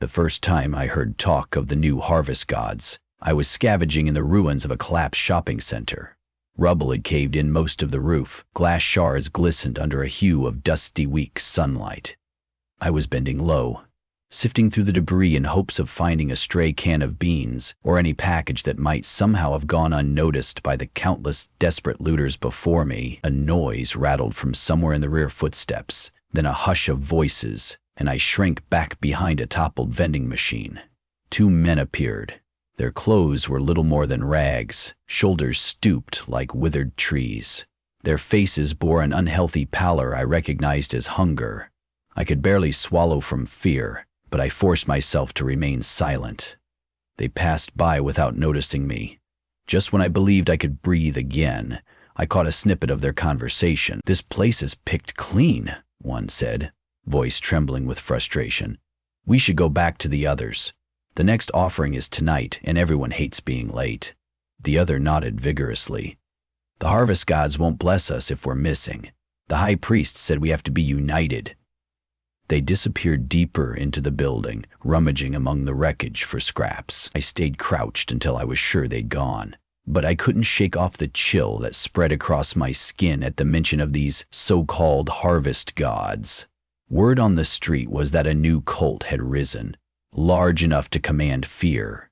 The first time I heard talk of the new harvest gods, I was scavenging in the ruins of a collapsed shopping center. Rubble had caved in most of the roof, glass shards glistened under a hue of dusty weak sunlight. I was bending low, sifting through the debris in hopes of finding a stray can of beans or any package that might somehow have gone unnoticed by the countless desperate looters before me. A noise rattled from somewhere in the rear footsteps, then a hush of voices, and I shrank back behind a toppled vending machine. Two men appeared. Their clothes were little more than rags, shoulders stooped like withered trees. Their faces bore an unhealthy pallor I recognized as hunger. I could barely swallow from fear, but I forced myself to remain silent. They passed by without noticing me. Just when I believed I could breathe again, I caught a snippet of their conversation. "This place is picked clean," one said, voice trembling with frustration. "We should go back to the others. The next offering is tonight, and everyone hates being late." The other nodded vigorously. "The harvest gods won't bless us if we're missing. The high priest said we have to be united." They disappeared deeper into the building, rummaging among the wreckage for scraps. I stayed crouched until I was sure they'd gone, but I couldn't shake off the chill that spread across my skin at the mention of these so-called harvest gods. Word on the street was that a new cult had risen, large enough to command fear.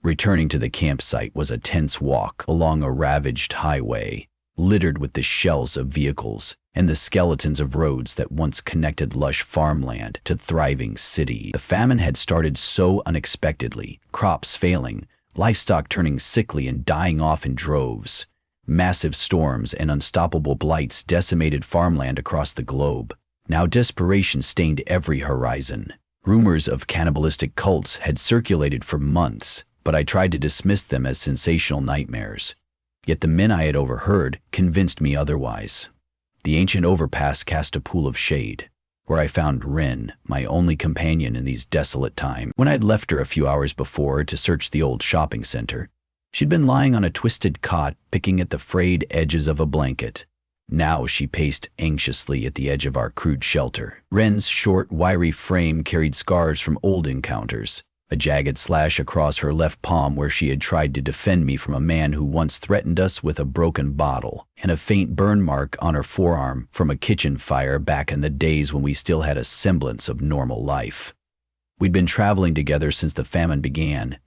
Returning to the campsite was a tense walk along a ravaged highway, littered with the shells of vehicles and the skeletons of roads that once connected lush farmland to thriving city. The famine had started so unexpectedly, crops failing, livestock turning sickly and dying off in droves. Massive storms and unstoppable blights decimated farmland across the globe. Now desperation stained every horizon. Rumors of cannibalistic cults had circulated for months, but I tried to dismiss them as sensational nightmares. Yet the men I had overheard convinced me otherwise. The ancient overpass cast a pool of shade, where I found Rin, my only companion in these desolate times. When I'd left her a few hours before to search the old shopping center, she'd been lying on a twisted cot, picking at the frayed edges of a blanket. Now she paced anxiously at the edge of our crude shelter. Ren's short, wiry frame carried scars from old encounters, a jagged slash across her left palm where she had tried to defend me from a man who once threatened us with a broken bottle, and a faint burn mark on her forearm from a kitchen fire back in the days when we still had a semblance of normal life. We'd been traveling together since the famine began.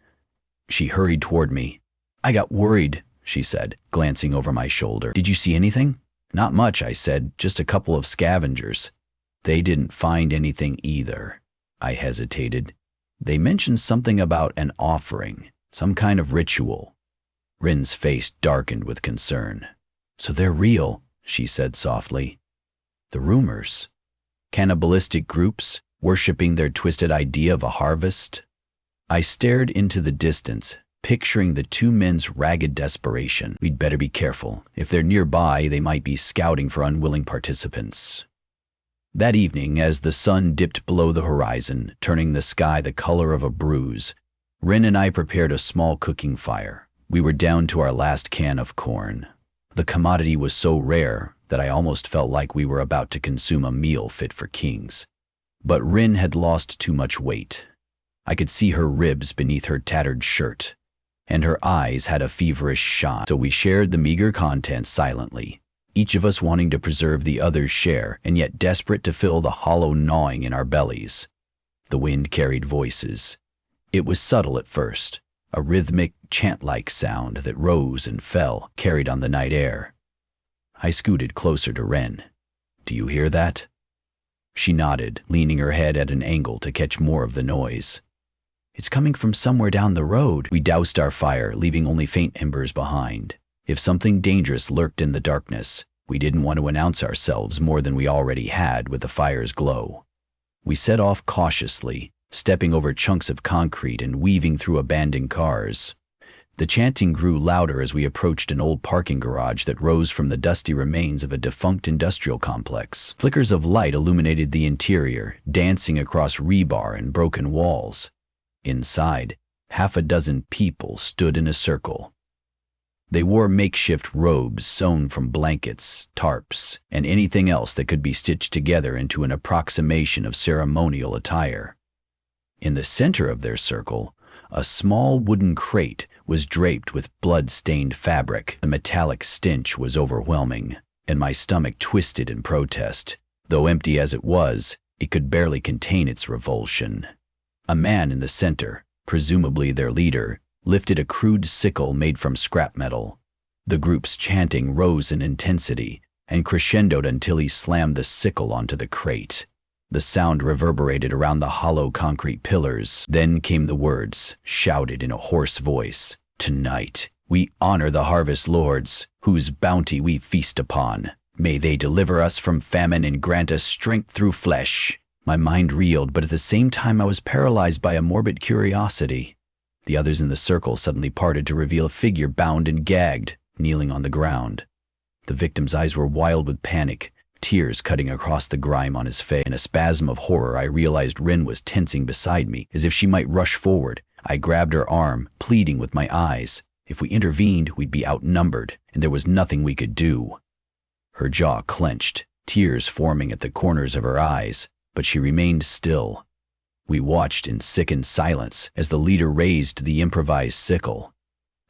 She hurried toward me. "I got worried," she said, glancing over my shoulder. "Did you see anything?" "Not much," I said, "just a couple of scavengers." "They didn't find anything either." I hesitated. "They mentioned something about an offering, some kind of ritual." Rin's face darkened with concern. "So they're real," she said softly. "The rumors. Cannibalistic groups, worshipping their twisted idea of a harvest?" I stared into the distance, picturing the two men's ragged desperation. "We'd better be careful. If they're nearby, they might be scouting for unwilling participants." That evening, as the sun dipped below the horizon, turning the sky the color of a bruise, Rin and I prepared a small cooking fire. We were down to our last can of corn. The commodity was so rare that I almost felt like we were about to consume a meal fit for kings. But Rin had lost too much weight. I could see her ribs beneath her tattered shirt, and her eyes had a feverish shine. So we shared the meager contents silently, each of us wanting to preserve the other's share and yet desperate to fill the hollow gnawing in our bellies. The wind carried voices. It was subtle at first, a rhythmic, chant-like sound that rose and fell, carried on the night air. I scooted closer to Ren. "Do you hear that?" She nodded, leaning her head at an angle to catch more of the noise. "It's coming from somewhere down the road." We doused our fire, leaving only faint embers behind. If something dangerous lurked in the darkness, we didn't want to announce ourselves more than we already had with the fire's glow. We set off cautiously, stepping over chunks of concrete and weaving through abandoned cars. The chanting grew louder as we approached an old parking garage that rose from the dusty remains of a defunct industrial complex. Flickers of light illuminated the interior, dancing across rebar and broken walls. Inside, half a dozen people stood in a circle. They wore makeshift robes sewn from blankets, tarps, and anything else that could be stitched together into an approximation of ceremonial attire. In the center of their circle, a small wooden crate was draped with blood-stained fabric. The metallic stench was overwhelming, and my stomach twisted in protest. Though empty as it was, it could barely contain its revulsion. A man in the center, presumably their leader, lifted a crude sickle made from scrap metal. The group's chanting rose in intensity and crescendoed until he slammed the sickle onto the crate. The sound reverberated around the hollow concrete pillars. Then came the words, shouted in a hoarse voice. "Tonight, we honor the harvest lords, whose bounty we feast upon. May they deliver us from famine and grant us strength through flesh." My mind reeled, but at the same time I was paralyzed by a morbid curiosity. The others in the circle suddenly parted to reveal a figure bound and gagged, kneeling on the ground. The victim's eyes were wild with panic, tears cutting across the grime on his face. In a spasm of horror, I realized Rin was tensing beside me, as if she might rush forward. I grabbed her arm, pleading with my eyes. If we intervened, we'd be outnumbered, and there was nothing we could do. Her jaw clenched, tears forming at the corners of her eyes, but she remained still. We watched in sickened silence as the leader raised the improvised sickle.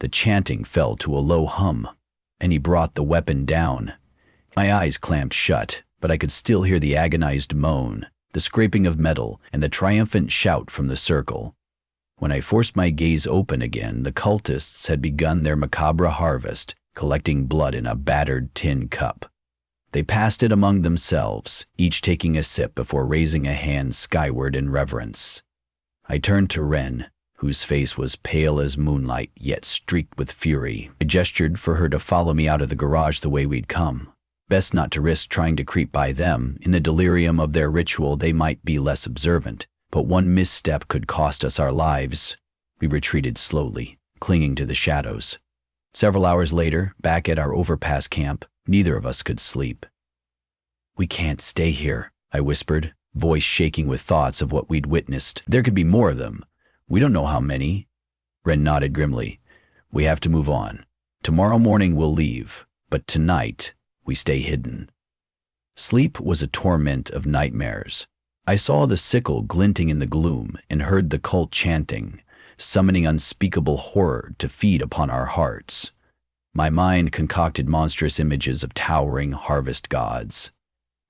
The chanting fell to a low hum, and he brought the weapon down. My eyes clamped shut, but I could still hear the agonized moan, the scraping of metal, and the triumphant shout from the circle. When I forced my gaze open again, the cultists had begun their macabre harvest, collecting blood in a battered tin cup. They passed it among themselves, each taking a sip before raising a hand skyward in reverence. I turned to Ren, whose face was pale as moonlight, yet streaked with fury. I gestured for her to follow me out of the garage the way we'd come. Best not to risk trying to creep by them. In the delirium of their ritual, they might be less observant, but one misstep could cost us our lives. We retreated slowly, clinging to the shadows. Several hours later, back at our overpass camp, neither of us could sleep. "We can't stay here," I whispered, voice shaking with thoughts of what we'd witnessed. "There could be more of them. We don't know how many." Ren nodded grimly. "We have to move on. Tomorrow morning we'll leave, but tonight we stay hidden." Sleep was a torment of nightmares. I saw the sickle glinting in the gloom and heard the cult chanting, summoning unspeakable horror to feed upon our hearts. My mind concocted monstrous images of towering harvest gods,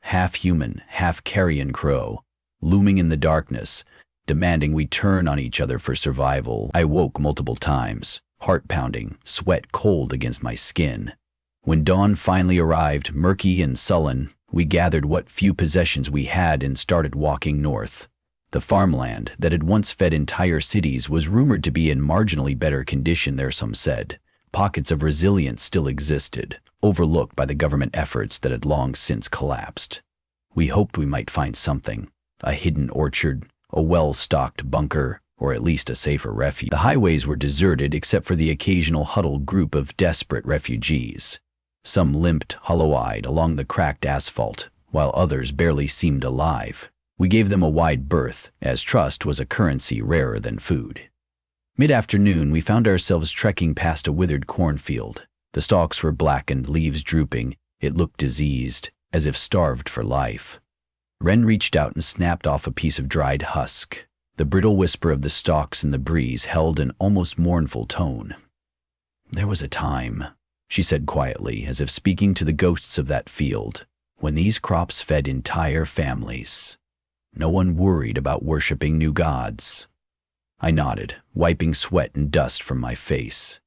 half human, half carrion crow, looming in the darkness, demanding we turn on each other for survival. I woke multiple times, heart pounding, sweat cold against my skin. When dawn finally arrived, murky and sullen, we gathered what few possessions we had and started walking north. The farmland that had once fed entire cities was rumored to be in marginally better condition there, some said. Pockets of resilience still existed, overlooked by the government efforts that had long since collapsed. We hoped we might find something, a hidden orchard, a well-stocked bunker, or at least a safer refuge. The highways were deserted except for the occasional huddled group of desperate refugees. Some limped hollow-eyed along the cracked asphalt, while others barely seemed alive. We gave them a wide berth, as trust was a currency rarer than food. Mid-afternoon, we found ourselves trekking past a withered cornfield. The stalks were blackened, leaves drooping. It looked diseased, as if starved for life. Ren reached out and snapped off a piece of dried husk. The brittle whisper of the stalks in the breeze held an almost mournful tone. "There was a time," she said quietly, as if speaking to the ghosts of that field, "when these crops fed entire families. No one worried about worshipping new gods." I nodded, wiping sweat and dust from my face.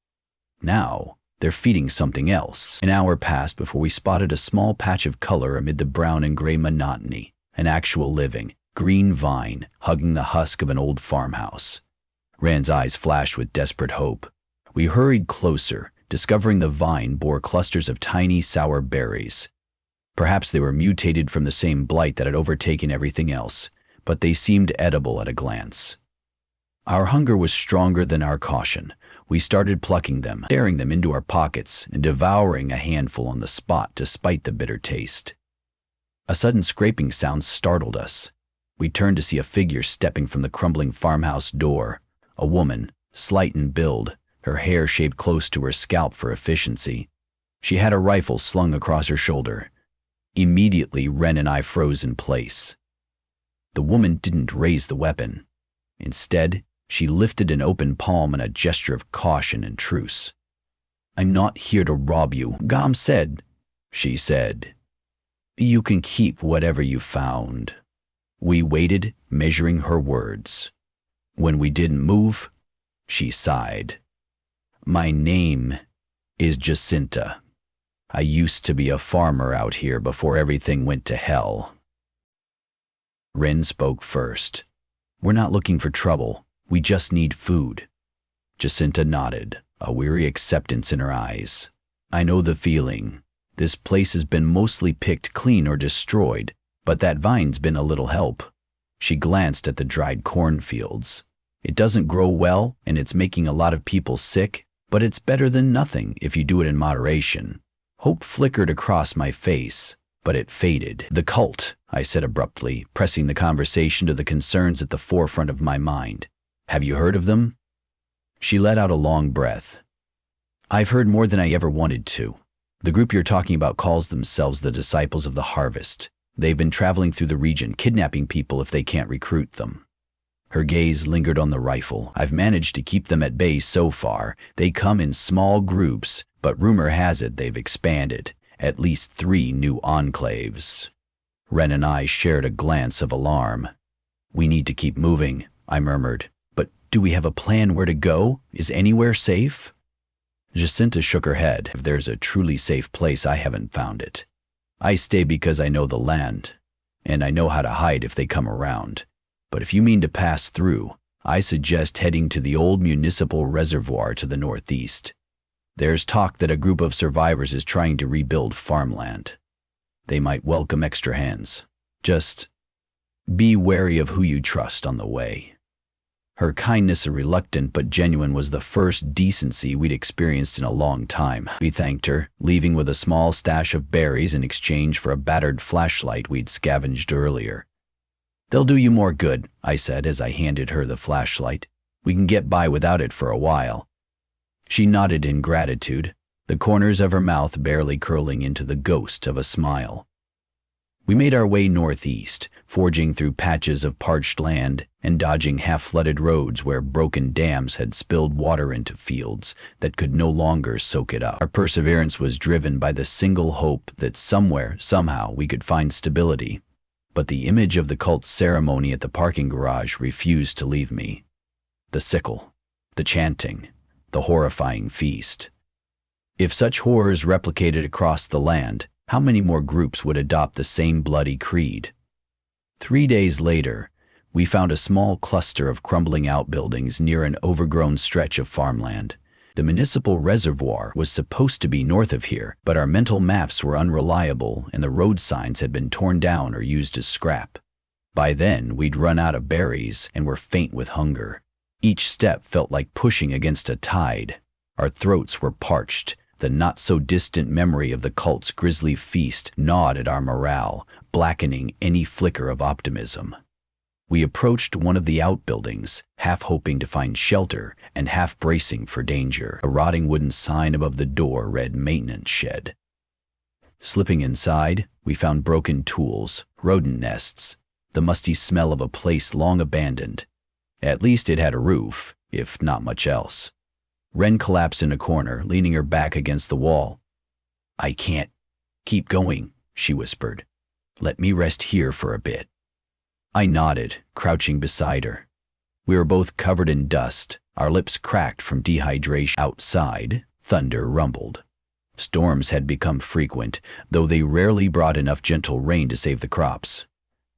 Now, they're feeding something else. An hour passed before we spotted a small patch of color amid the brown and gray monotony, an actual living, green vine hugging the husk of an old farmhouse. Rand's eyes flashed with desperate hope. We hurried closer, discovering the vine bore clusters of tiny, sour berries. Perhaps they were mutated from the same blight that had overtaken everything else, but they seemed edible at a glance. Our hunger was stronger than our caution. We started plucking them, staring them into our pockets, and devouring a handful on the spot despite the bitter taste. A sudden scraping sound startled us. We turned to see a figure stepping from the crumbling farmhouse door. A woman, slight in build, her hair shaved close to her scalp for efficiency. She had a rifle slung across her shoulder. Immediately, Ren and I froze in place. The woman didn't raise the weapon. Instead, she lifted an open palm in a gesture of caution and truce. "I'm not here to rob you," Gom said. She said, "You can keep whatever you found." We waited, measuring her words. When we didn't move, she sighed. "My name is Jacinta. I used to be a farmer out here before everything went to hell." Ren spoke first. "We're not looking for trouble. We just need food." Jacinta nodded, a weary acceptance in her eyes. "I know the feeling. This place has been mostly picked clean or destroyed, but that vine's been a little help." She glanced at the dried cornfields. "It doesn't grow well, and it's making a lot of people sick, but it's better than nothing if you do it in moderation." Hope flickered across my face, but it faded. "The cult," I said abruptly, pressing the conversation to the concerns at the forefront of my mind. "Have you heard of them?" She let out a long breath. "I've heard more than I ever wanted to. The group you're talking about calls themselves the Disciples of the Harvest. They've been traveling through the region, kidnapping people if they can't recruit them." Her gaze lingered on the rifle. "I've managed to keep them at bay so far. They come in small groups, but rumor has it they've expanded. At least 3 new enclaves." Ren and I shared a glance of alarm. "We need to keep moving," I murmured. "But do we have a plan where to go? Is anywhere safe?" Jacinta shook her head. "If there's a truly safe place, I haven't found it. I stay because I know the land, and I know how to hide if they come around. But if you mean to pass through, I suggest heading to the old municipal reservoir to the northeast. There's talk that a group of survivors is trying to rebuild farmland. They might welcome extra hands. Just be wary of who you trust on the way." Her kindness, reluctant but genuine, was the first decency we'd experienced in a long time. We thanked her, leaving with a small stash of berries in exchange for a battered flashlight we'd scavenged earlier. "They'll do you more good," I said as I handed her the flashlight. "We can get by without it for a while." She nodded in gratitude, the corners of her mouth barely curling into the ghost of a smile. We made our way northeast, forging through patches of parched land and dodging half-flooded roads where broken dams had spilled water into fields that could no longer soak it up. Our perseverance was driven by the single hope that somewhere, somehow, we could find stability. But the image of the cult's ceremony at the parking garage refused to leave me. The sickle, the chanting, the horrifying feast. If such horrors replicated across the land, how many more groups would adopt the same bloody creed? 3 days later, we found a small cluster of crumbling outbuildings near an overgrown stretch of farmland. The municipal reservoir was supposed to be north of here, but our mental maps were unreliable and the road signs had been torn down or used as scrap. By then, we'd run out of berries and were faint with hunger. Each step felt like pushing against a tide. Our throats were parched. The not-so-distant memory of the cult's grisly feast gnawed at our morale, blackening any flicker of optimism. We approached one of the outbuildings, half hoping to find shelter and half bracing for danger. A rotting wooden sign above the door read "Maintenance Shed." Slipping inside, we found broken tools, rodent nests, the musty smell of a place long abandoned. At least it had a roof, if not much else. Ren collapsed in a corner, leaning her back against the wall. "I can't keep going," she whispered. "Let me rest here for a bit." I nodded, crouching beside her. We were both covered in dust, our lips cracked from dehydration. Outside, thunder rumbled. Storms had become frequent, though they rarely brought enough gentle rain to save the crops.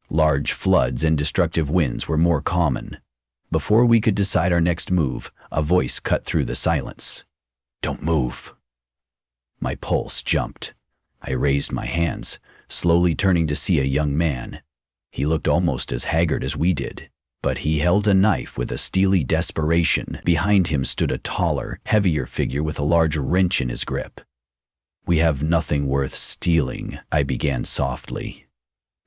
Large floods and destructive winds were more common. Before we could decide our next move, a voice cut through the silence. "Don't move." My pulse jumped. I raised my hands, slowly turning to see a young man. He looked almost as haggard as we did, but he held a knife with a steely desperation. Behind him stood a taller, heavier figure with a large wrench in his grip. "We have nothing worth stealing," I began softly.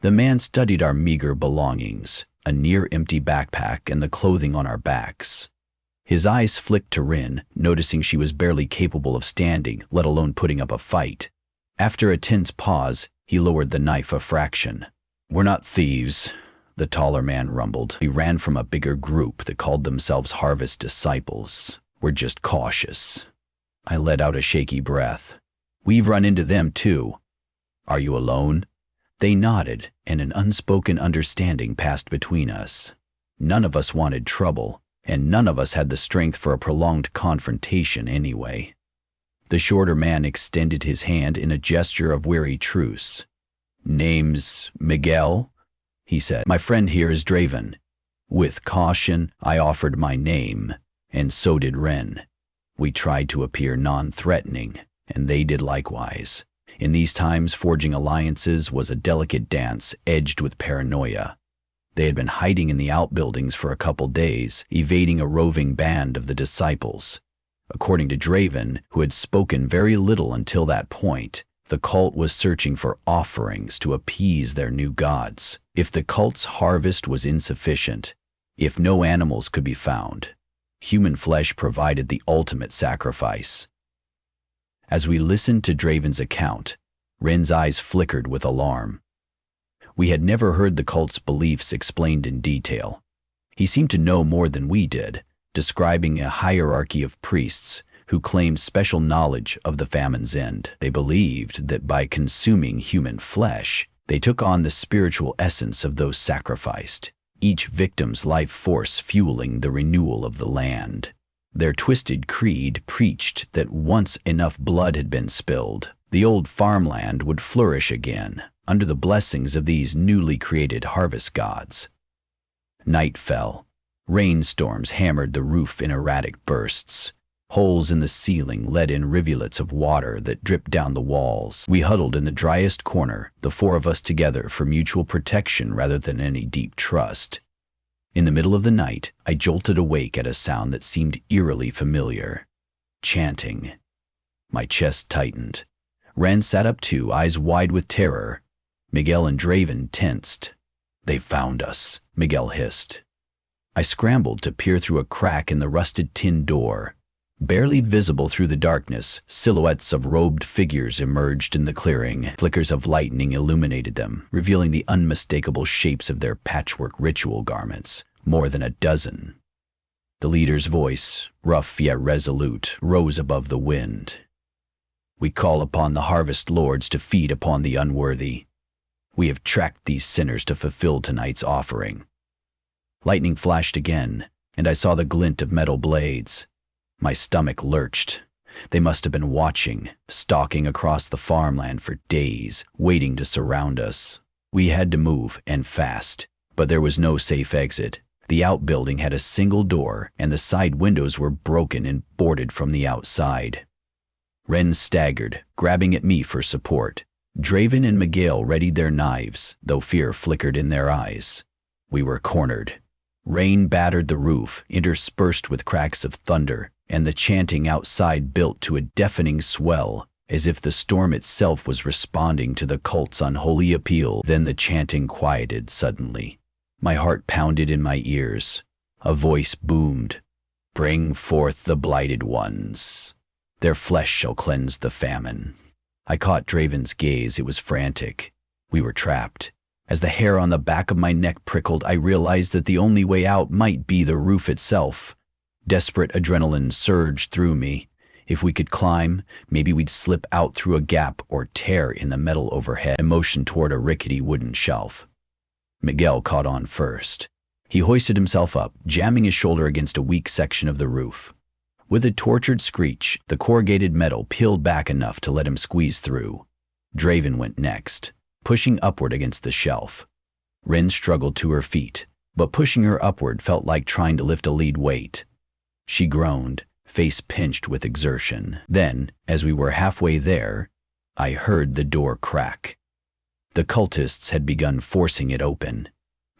The man studied our meager belongings, a near-empty backpack and the clothing on our backs. His eyes flicked to Rin, noticing she was barely capable of standing, let alone putting up a fight. After a tense pause, he lowered the knife a fraction. "We're not thieves. the taller man rumbled. We ran from a bigger group that called themselves Harvest Disciples. We're just cautious. I let out a shaky breath. We've run into them too. Are you alone? They nodded, and an unspoken understanding passed between us. None of us wanted trouble, and none of us had the strength for a prolonged confrontation anyway. The shorter man extended his hand in a gesture of weary truce. Name's Miguel, he said. My friend here is Draven. With caution, I offered my name, and so did Ren. We tried to appear non-threatening, and they did likewise. In these times, forging alliances was a delicate dance edged with paranoia. They had been hiding in the outbuildings for a couple days, evading a roving band of the disciples. According to Draven, who had spoken very little until that point, the cult was searching for offerings to appease their new gods. If the cult's harvest was insufficient, if no animals could be found, human flesh provided the ultimate sacrifice. As we listened to Draven's account, Ren's eyes flickered with alarm. We had never heard the cult's beliefs explained in detail. He seemed to know more than we did, describing a hierarchy of priests who claimed special knowledge of the famine's end. They believed that by consuming human flesh, they took on the spiritual essence of those sacrificed, each victim's life force fueling the renewal of the land. Their twisted creed preached that once enough blood had been spilled, the old farmland would flourish again under the blessings of these newly created harvest gods. Night fell. Rainstorms hammered the roof in erratic bursts. Holes in the ceiling let in rivulets of water that dripped down the walls. We huddled in the driest corner, the four of us together for mutual protection rather than any deep trust. In the middle of the night, I jolted awake at a sound that seemed eerily familiar. Chanting. My chest tightened. Ren sat up too, eyes wide with terror. Miguel and Draven tensed. They found us, Miguel hissed. I scrambled to peer through a crack in the rusted tin door. Barely visible through the darkness, silhouettes of robed figures emerged in the clearing. Flickers of lightning illuminated them, revealing the unmistakable shapes of their patchwork ritual garments, more than a dozen. The leader's voice, rough yet resolute, rose above the wind. We call upon the harvest lords to feed upon the unworthy. We have tracked these sinners to fulfill tonight's offering. Lightning flashed again, and I saw the glint of metal blades. My stomach lurched. They must have been watching, stalking across the farmland for days, waiting to surround us. We had to move, and fast, but there was no safe exit. The outbuilding had a single door, and the side windows were broken and boarded from the outside. Ren staggered, grabbing at me for support. Draven and Miguel readied their knives, though fear flickered in their eyes. We were cornered. Rain battered the roof, interspersed with cracks of thunder, and the chanting outside built to a deafening swell, as if the storm itself was responding to the cult's unholy appeal. Then the chanting quieted suddenly. My heart pounded in my ears. A voice boomed. Bring forth the blighted ones. Their flesh shall cleanse the famine. I caught Draven's gaze. It was frantic. We were trapped. As the hair on the back of my neck prickled, I realized that the only way out might be the roof itself. Desperate adrenaline surged through me. If we could climb, maybe we'd slip out through a gap or tear in the metal overhead. I motioned toward a rickety wooden shelf. Miguel caught on first. He hoisted himself up, jamming his shoulder against a weak section of the roof. With a tortured screech, the corrugated metal peeled back enough to let him squeeze through. Draven went next, pushing upward against the shelf. Ren struggled to her feet, but pushing her upward felt like trying to lift a lead weight. She groaned, face pinched with exertion. Then, as we were halfway there, I heard the door crack. The cultists had begun forcing it open.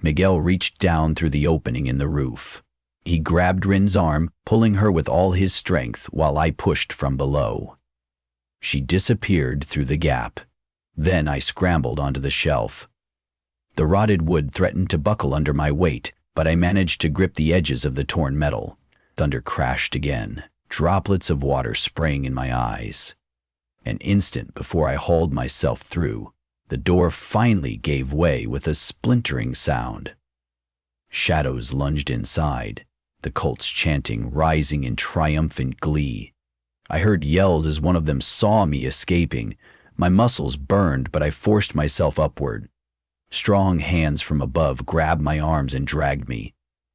Miguel reached down through the opening in the roof. He grabbed Ren's arm, pulling her with all his strength while I pushed from below. She disappeared through the gap. Then I scrambled onto the shelf. The rotted wood threatened to buckle under my weight, but I managed to grip the edges of the torn metal. Thunder crashed again, droplets of water spraying in my eyes. An instant before I hauled myself through, the door finally gave way with a splintering sound. Shadows lunged inside, the cults chanting, rising in triumphant glee. I heard yells as one of them saw me escaping. My muscles burned, but I forced myself upward. Strong hands from above grabbed my arms and dragged me.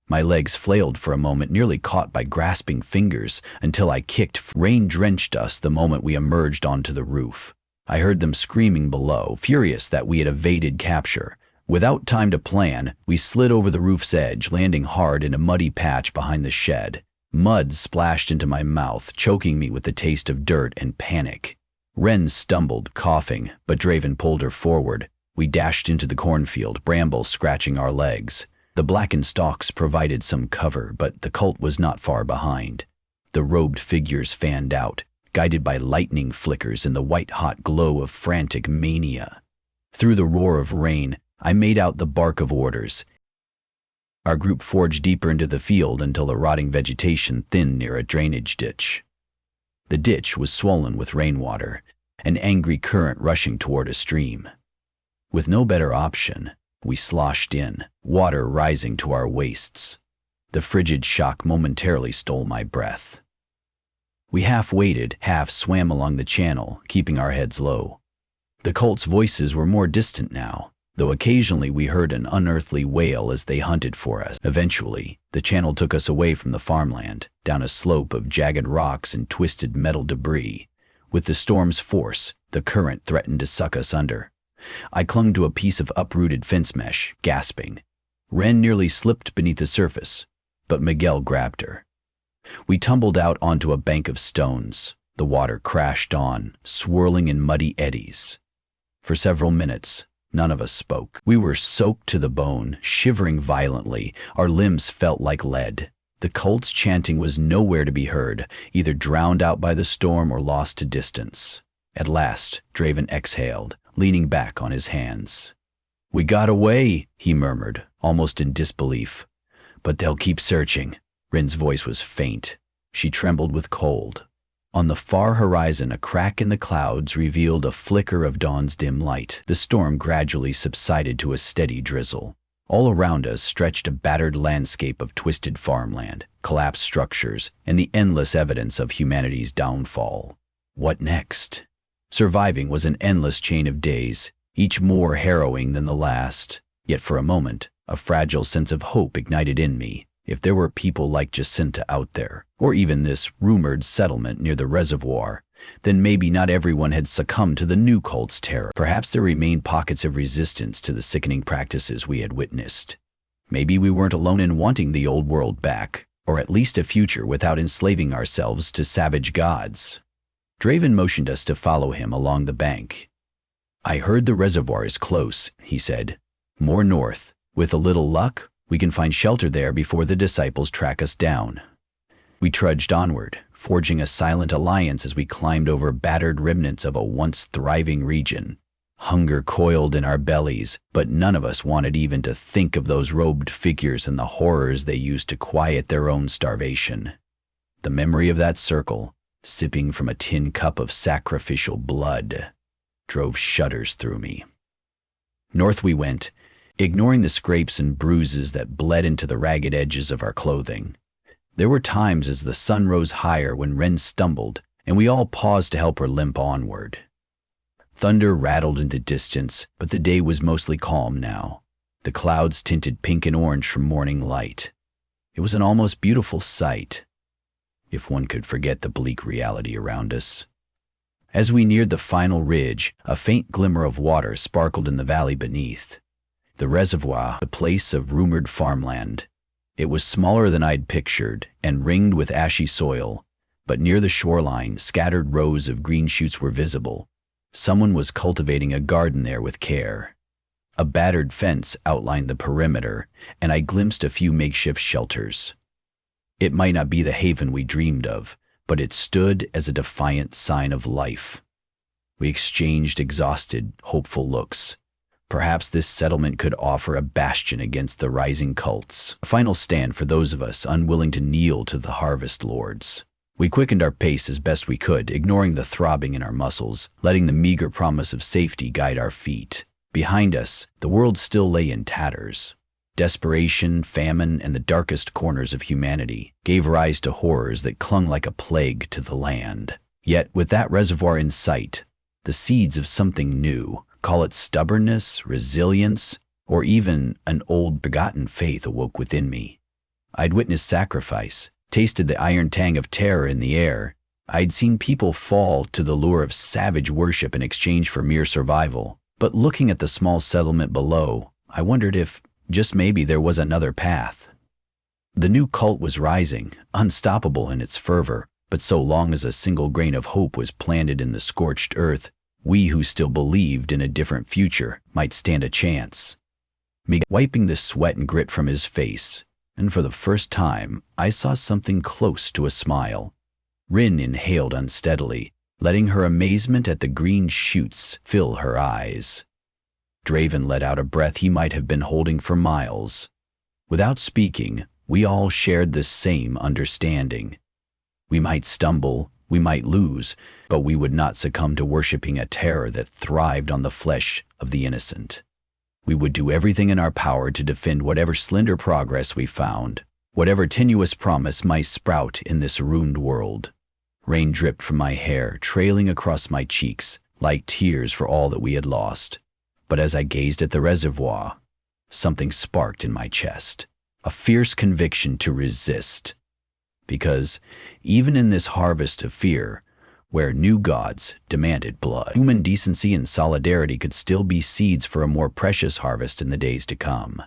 My legs flailed for a moment, nearly caught by grasping fingers, until I kicked. Rain drenched us the moment we emerged onto the roof. I heard them screaming below, furious that we had evaded capture. Without time to plan, we slid over the roof's edge, landing hard in a muddy patch behind the shed. Mud splashed into my mouth, choking me with the taste of dirt and panic. Wren stumbled, coughing, but Draven pulled her forward. We dashed into the cornfield, brambles scratching our legs. The blackened stalks provided some cover, but the cult was not far behind. The robed figures fanned out, guided by lightning flickers in the white-hot glow of frantic mania. Through the roar of rain, I made out the bark of orders. Our group forged deeper into the field until the rotting vegetation thinned near a drainage ditch. The ditch was swollen with rainwater, an angry current rushing toward a stream. With no better option, we sloshed in, water rising to our waists. The frigid shock momentarily stole my breath. We half waded, half swam along the channel, keeping our heads low. The cult's voices were more distant now, though occasionally we heard an unearthly wail as they hunted for us. Eventually, the channel took us away from the farmland, down a slope of jagged rocks and twisted metal debris. With the storm's force, the current threatened to suck us under. I clung to a piece of uprooted fence mesh, gasping. Wren nearly slipped beneath the surface, but Miguel grabbed her. We tumbled out onto a bank of stones. The water crashed on, swirling in muddy eddies. For several minutes, none of us spoke. We were soaked to the bone, shivering violently. Our limbs felt like lead. The cult's chanting was nowhere to be heard, either drowned out by the storm or lost to distance. At last, Draven exhaled, leaning back on his hands. "We got away," he murmured, almost in disbelief. "But they'll keep searching." Wren's voice was faint. She trembled with cold. On the far horizon, a crack in the clouds revealed a flicker of dawn's dim light. The storm gradually subsided to a steady drizzle. All around us stretched a battered landscape of twisted farmland, collapsed structures, and the endless evidence of humanity's downfall. What next? Surviving was an endless chain of days, each more harrowing than the last. Yet for a moment, a fragile sense of hope ignited in me. If there were people like Jacinta out there, or even this rumored settlement near the reservoir, then maybe not everyone had succumbed to the new cult's terror. Perhaps there remained pockets of resistance to the sickening practices we had witnessed. Maybe we weren't alone in wanting the old world back, or at least a future without enslaving ourselves to savage gods. Draven motioned us to follow him along the bank. "I heard the reservoir is close," he said. "More north. With a little luck, we can find shelter there before the disciples track us down." We trudged onward, forging a silent alliance as we climbed over battered remnants of a once thriving region. Hunger coiled in our bellies, but none of us wanted even to think of those robed figures and the horrors they used to quiet their own starvation. The memory of that circle, sipping from a tin cup of sacrificial blood, drove shudders through me. North we went, ignoring the scrapes and bruises that bled into the ragged edges of our clothing. There were times as the sun rose higher when Wren stumbled, and we all paused to help her limp onward. Thunder rattled in the distance, but the day was mostly calm now. The clouds tinted pink and orange from morning light. It was an almost beautiful sight, if one could forget the bleak reality around us. As we neared the final ridge, a faint glimmer of water sparkled in the valley beneath. The reservoir, the place of rumored farmland. It was smaller than I'd pictured and ringed with ashy soil, but near the shoreline, scattered rows of green shoots were visible. Someone was cultivating a garden there with care. A battered fence outlined the perimeter, and I glimpsed a few makeshift shelters. It might not be the haven we dreamed of, but it stood as a defiant sign of life. We exchanged exhausted, hopeful looks. Perhaps this settlement could offer a bastion against the rising cults, a final stand for those of us unwilling to kneel to the harvest lords. We quickened our pace as best we could, ignoring the throbbing in our muscles, letting the meager promise of safety guide our feet. Behind us, the world still lay in tatters. Desperation, famine, and the darkest corners of humanity gave rise to horrors that clung like a plague to the land. Yet, with that reservoir in sight, the seeds of something new, call it stubbornness, resilience, or even an old begotten faith, awoke within me. I'd witnessed sacrifice, tasted the iron tang of terror in the air. I'd seen people fall to the lure of savage worship in exchange for mere survival. But looking at the small settlement below, I wondered if, just maybe, there was another path. The new cult was rising, unstoppable in its fervor, but so long as a single grain of hope was planted in the scorched earth, we who still believed in a different future might stand a chance. Wiping the sweat and grit from his face, and for the first time I saw something close to a smile. Rin inhaled unsteadily, letting her amazement at the green shoots fill her eyes. Draven let out a breath he might have been holding for miles. Without speaking, we all shared the same understanding. We might stumble, we might lose, but we would not succumb to worshiping a terror that thrived on the flesh of the innocent. We would do everything in our power to defend whatever slender progress we found, whatever tenuous promise might sprout in this ruined world. Rain dripped from my hair, trailing across my cheeks, like tears for all that we had lost. But as I gazed at the reservoir, something sparked in my chest, a fierce conviction to resist. Because, even in this harvest of fear, where new gods demanded blood, human decency and solidarity could still be seeds for a more precious harvest in the days to come.